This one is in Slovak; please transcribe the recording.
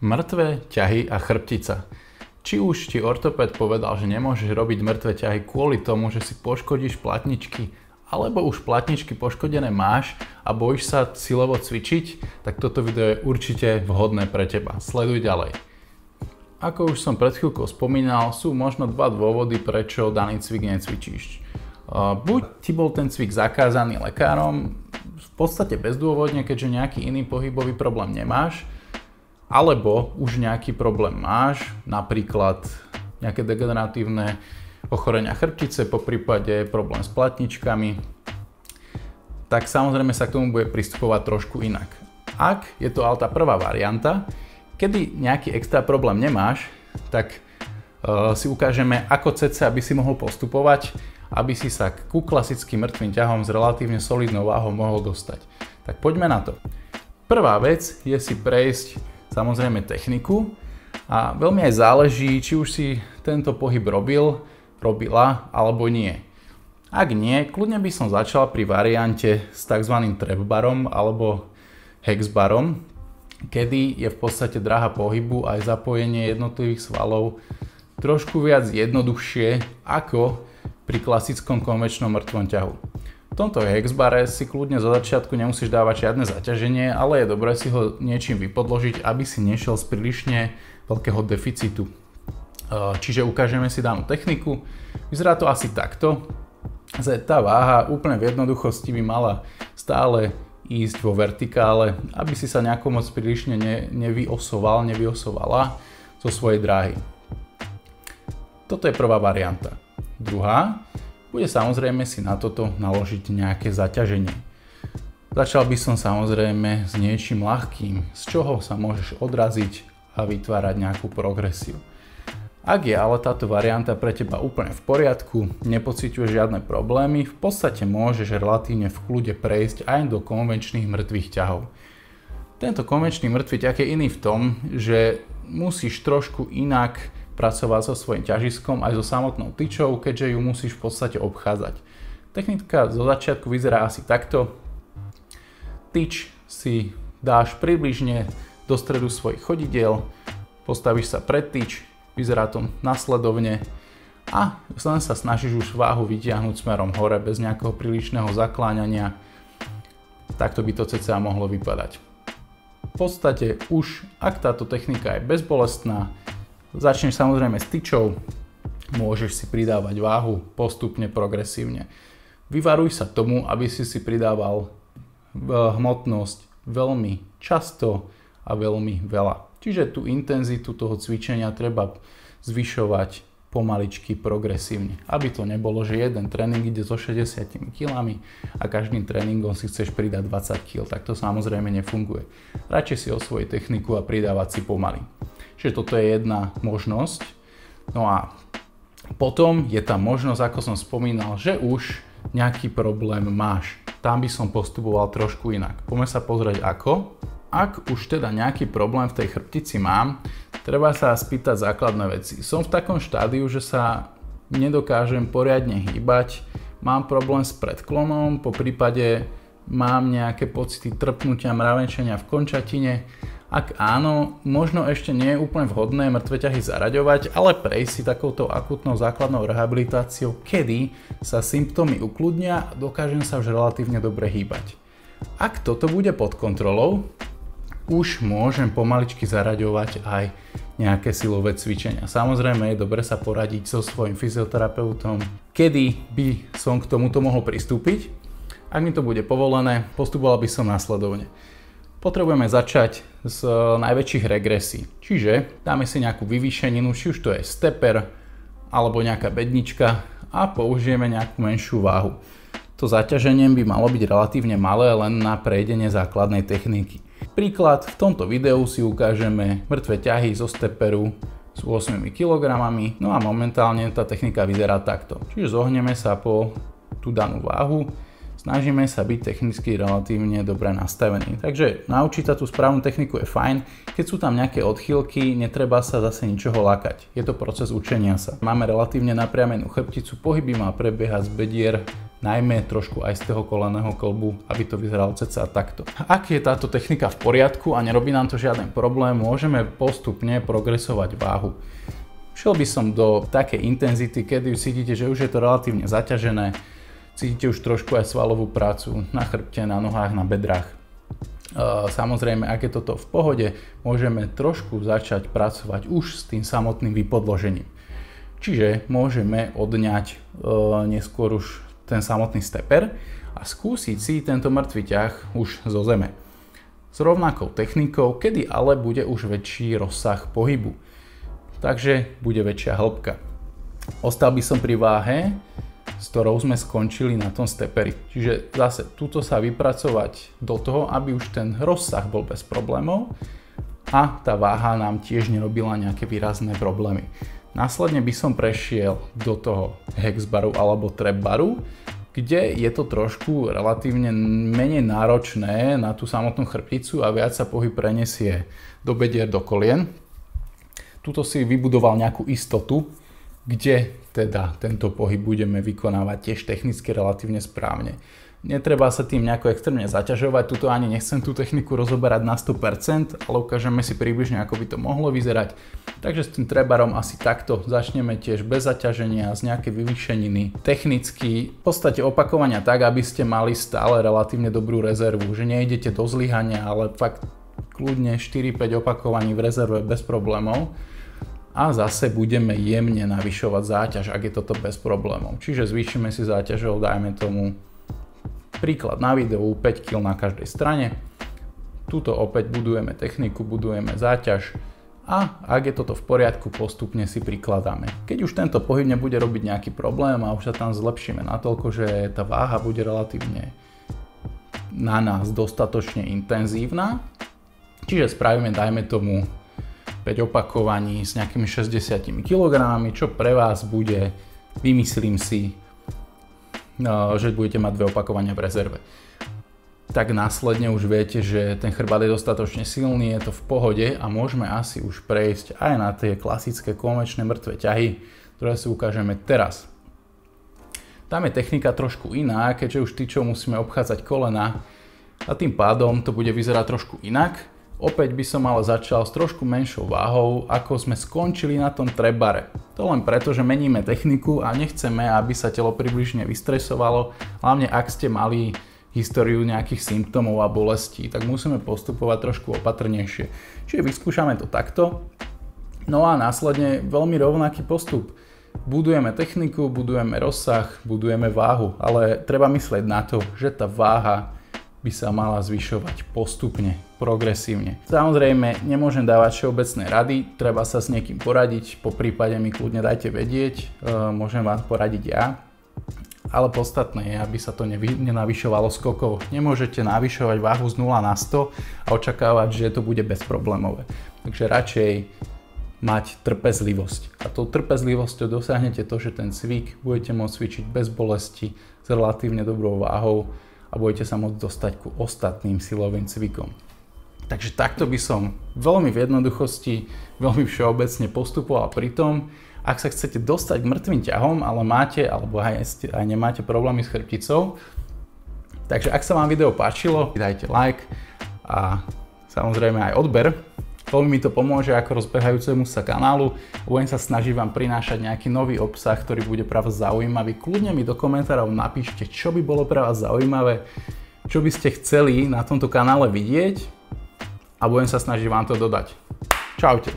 Mŕtve ťahy a chrbtica. Či už ti ortopéd povedal, že nemôžeš robiť mŕtve ťahy kvôli tomu, že si poškodíš platničky, alebo už platničky poškodené máš a bojíš sa silovo cvičiť, tak toto video je určite vhodné pre teba. Sleduj ďalej. Ako už som pred chvíľkou spomínal, sú možno dva dôvody, prečo daný cvik necvičíš. Buď ti bol ten cvik zakázaný lekárom, v podstate bezdôvodne, keďže nejaký iný pohybový problém nemáš, alebo už nejaký problém máš, napríklad nejaké degeneratívne ochorenia chrbtice, poprípade problém s platničkami, tak samozrejme sa k tomu bude pristupovať trošku inak. Ak je to ale tá prvá varianta, kedy nejaký extra problém nemáš, tak si ukážeme, ako cca by si mohol postupovať, aby si sa ku klasickým mŕtvým ťahom s relatívne solidnou váhou mohol dostať. Tak poďme na to. Prvá vec je si prejsť samozrejme techniku a veľmi aj záleží, či už si tento pohyb robila alebo nie. Ak nie, kľudne by som začal pri variante s tzv. Trap barom alebo hex barom, kedy je v podstate dráha pohybu aj zapojenie jednotlivých svalov trošku viac jednoduchšie ako pri klasickom konvenčnom mŕtvom ťahu. V tomto hexbare si kľudne zo začiatku nemusíš dávať žiadne zaťaženie, ale je dobré si ho niečím vypodložiť, aby si nešiel z prílišne veľkého deficitu. Čiže ukážeme si danú techniku. Vyzerá to asi takto. Tá váha úplne v jednoduchosti by mala stále ísť vo vertikále, aby si sa nejako moc prílišne nevyosovala zo svojej dráhy. Toto je prvá varianta. Druhá bude samozrejme si na toto naložiť nejaké zaťaženie. Začal by som samozrejme s niečím ľahkým, z čoho sa môžeš odraziť a vytvárať nejakú progresiu. Ak je ale táto varianta pre teba úplne v poriadku, nepociťuješ žiadne problémy, v podstate môžeš relatívne v kľude prejsť aj do konvenčných mŕtvych ťahov. Tento konvenčný mŕtvy ťah je iný v tom, že musíš trošku inak pracovať so svojím ťažiskom aj so samotnou tyčou, keďže ju musíš v podstate obchádzať. Technika zo začiatku vyzerá asi takto. Tyč si dáš približne do stredu svojich chodidiel, postavíš sa pred tyč, vyzerá to nasledovne a len sa snažíš už váhu vytiahnuť smerom hore bez nejakého prílišného zakláňania. Takto by to cca mohlo vypadať. V podstate už, ak táto technika je bezbolestná, začneš samozrejme s tyčou, môžeš si pridávať váhu postupne, progresívne. Vyvaruj sa tomu, aby si pridával hmotnosť veľmi často a veľmi veľa. Čiže tú intenzitu toho cvičenia treba zvyšovať pomaličky, progresívne. Aby to nebolo, že jeden tréning ide so 60 kg a každým tréningom si chceš pridať 20 kg. Tak to samozrejme nefunguje. Radšej si osvojiť techniku a pridávať si pomaly. Čiže toto je jedna možnosť. No a potom je tá možnosť, ako som spomínal, že už nejaký problém máš. Tam by som postupoval trošku inak. Poďme sa pozrieť ako. Ak už teda nejaký problém v tej chrbtici mám, treba sa spýtať základné veci. Som v takom štádiu, že sa nedokážem poriadne hýbať, mám problém s predklonom, po prípade mám nejaké pocity trpnutia, mravenčenia v končatine. Ak áno, možno ešte nie je úplne vhodné mŕtve ťahy zaraďovať, ale prejsť si takouto akútnou základnou rehabilitáciou, kedy sa symptómy ukludnia a dokážem sa už relatívne dobre hýbať. Ak toto bude pod kontrolou, už môžem pomaličky zaraďovať aj nejaké silové cvičenia. Samozrejme je dobre sa poradiť so svojím fyzioterapeutom, kedy by som k tomuto mohol pristúpiť. Ak mi to bude povolené, postupoval by som následovne. Potrebujeme začať z najväčších regresí. Čiže dáme si nejakú vyvýšeninu, či už to je stepper alebo nejaká bednička a použijeme nejakú menšiu váhu. To zaťaženie by malo byť relatívne malé len na prejdenie základnej techniky. Príklad, v tomto videu si ukážeme mŕtve ťahy zo stepperu s 8 kg, no a momentálne tá technika vyzerá takto. Čiže zohneme sa po tú danú váhu, snažíme sa byť technicky relatívne dobre nastavení. Takže naučiť sa tú správnu techniku je fajn, keď sú tam nejaké odchýlky, netreba sa zase ničoho lakať. Je to proces učenia sa. Máme relatívne napriamenú chrbticu, pohyby má prebiehať z bedier, najmä trošku aj z toho kolenného klbu, aby to vyzeralo cca takto. Ak je táto technika v poriadku a nerobí nám to žiaden problém, môžeme postupne progresovať váhu. Šiel by som do takej intenzity, kedy už cítite, že už je to relatívne zaťažené, cítite už trošku aj svalovú prácu na chrbte, na nohách, na bedrách. Samozrejme, ak je toto v pohode, môžeme trošku začať pracovať už s tým samotným vypodložením. Čiže môžeme odňať neskôr už ten samotný steper a skúsiť si tento mŕtvý ťah už zo zeme. S rovnakou technikou, kedy ale bude už väčší rozsah pohybu. Takže bude väčšia hĺbka. Ostal by som pri váhe, s ktorou sme skončili na tom steperi. Čiže zase tuto sa vypracovať do toho, aby už ten rozsah bol bez problémov a tá váha nám tiež nerobila nejaké výrazné problémy. Následne by som prešiel do toho hex baru alebo trap baru, kde je to trošku relatívne menej náročné na tú samotnú chrbticu a viac sa pohyb prenesie do bedier, do kolien. Tuto si vybudoval nejakú istotu, kde teda tento pohyb budeme vykonávať tiež technicky relatívne správne. Netreba sa tým nejako extrémne zaťažovať, tuto ani nechcem tú techniku rozoberať na 100%, ale ukážeme si približne, ako by to mohlo vyzerať. Takže s tým trebarom asi takto začneme tiež bez zaťaženia, z nejakej vyvýšeniny. Technicky v podstate opakovania tak, aby ste mali stále relatívne dobrú rezervu, že nejdete do zlyhania, ale fakt kľudne 4-5 opakovaní v rezerve bez problémov. A zase budeme jemne navyšovať záťaž, ak je toto bez problémov. Čiže zvýšime si záťažou, dajme tomu príklad na videu 5 kg na každej strane. Tuto opäť budujeme techniku, budujeme záťaž a ak je toto v poriadku, postupne si prikladáme. Keď už tento pohyb nebude robiť nejaký problém a už sa tam zlepšíme natoľko, že tá váha bude relatívne na nás dostatočne intenzívna, čiže spravíme, dajme tomu 5 opakovaní s nejakými 60 kg, čo pre vás bude, vymyslím si, že budete mať 2 opakovania v rezerve. Tak následne už viete, že ten chrbát je dostatočne silný, je to v pohode a môžeme asi už prejsť aj na tie klasické konvenčné mŕtve ťahy, ktoré si ukážeme teraz. Tam je technika trošku iná, keďže už tyčou musíme obchádzať kolena a tým pádom to bude vyzerať trošku inak. Opäť by som ale začal s trošku menšou váhou, ako sme skončili na tom trap bare. To len preto, že meníme techniku a nechceme, aby sa telo približne vystresovalo, hlavne ak ste mali históriu nejakých symptómov a bolestí, tak musíme postupovať trošku opatrnejšie. Čiže vyskúšame to takto, no a následne veľmi rovnaký postup. Budujeme techniku, budujeme rozsah, budujeme váhu, ale treba myslieť na to, že tá váha by sa mala zvyšovať postupne, progresívne. Samozrejme, nemôžem dávať všeobecné rady, treba sa s niekým poradiť, po prípade mi kľudne dajte vedieť, môžem vás poradiť ja. Ale podstatné je, aby sa to nenavyšovalo skokovo. Nemôžete navyšovať váhu z 0 na 100 a očakávať, že to bude bezproblémové. Takže radšej mať trpezlivosť. A tou trpezlivosťou dosiahnete to, že ten cvik budete môcť cvičiť bez bolesti, s relatívne dobrou váhou a budete sa môcť dostať ku ostatným silovým cvikom. Takže takto by som veľmi v jednoduchosti, veľmi všeobecne postupoval pri tom, ak sa chcete dostať k mŕtvým ťahom, ale máte, alebo aj nemáte problémy s chrbticou. Takže ak sa vám video páčilo, dajte like a samozrejme aj odber. Veľmi mi to pomôže ako rozbehajúcemu sa kanálu. Budem sa snažiť vám prinášať nejaký nový obsah, ktorý bude pre vás zaujímavý. Kľudne mi do komentárov napíšte, čo by bolo pre vás zaujímavé, čo by ste chceli na tomto kanále vidieť a budem sa snažiť vám to dodať. Čaute.